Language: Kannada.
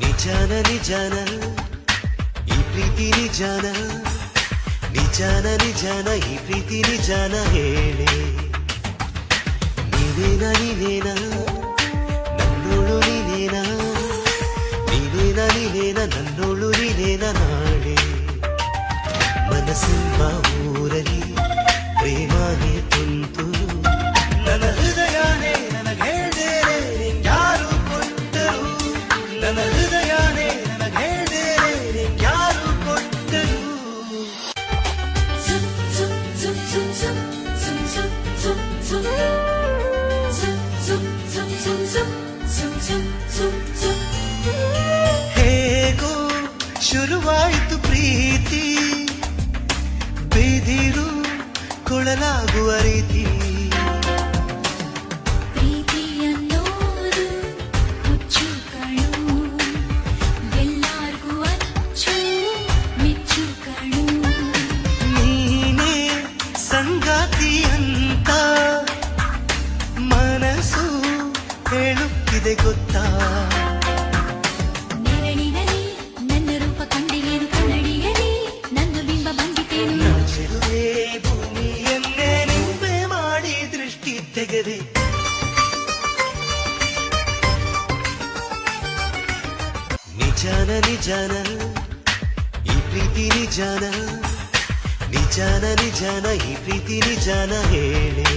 ನಿಜಾನ ನಿಜಾನ ಈ ಪ್ರೀತಿ ನಿಜಾನ ನಿಜಾನ ನಿಜಾನ ಈ ಪ್ರೀತಿ ನಿಜಾನ ಹೇಳೆ ನೀನೇನ ನೀನೇನ ನನ್ನೋಳು ನೀನೇನ ನೀನೇನ ನೀನೇನ ನನ್ನೋಳು ನೀನೇನ ನಾಳೆ ಮನಸ್ಸೆಂಬ ಊರಲ್ಲಿ ಪ್ರೇಮನೇ ತುಂತುರು ನನ್ನ ಹೃದಯನೇ ನನಗೆ ಹೇಳ್ದೇನೆ ಯಾರು ಕೊಟ್ಟರು ನನ್ನ ಹೃದಯನೇ ನನಗೆ ಹೇಳ್ದೇನೆ ಯಾರು ಕೊಟ್ಟರು ಹೇಗೋ ಶುರುವಾಯಿತು ಪ್ರೀತಿ ಬೇದಿರು ಕೊಳಲಾಗುವ ರೀತಿ ನೀನೇ ಸಂಗಾತಿ ಅಂತ ಮನಸ್ಸು ಹೇಳುತ್ತಿದೆ ಗೊತ್ತಾ ನನ್ನ ರೂಪ ಕಂಡಿಗೇನು ಕನ್ನಡಿಯಲಿ ನನ್ನ ಬಿಂಬ ಬಂದಿತೇನು ನಾಚಿರುವೆ ಭೂಮಿಯನ್ನೇ ನಿಂಬೆ ಮಾಡಿ ದೃಷ್ಟಿ ತೆಗೆದೆ ನಿಜಾನ ನಿಜಾನ ಈ ಪ್ರೀತಿ ನಿಜಾನ ನಿಜಾನ ನಿಜಾನ ಈ ಪ್ರೀತಿ ನಿಜಾನ ಹೇಳೆ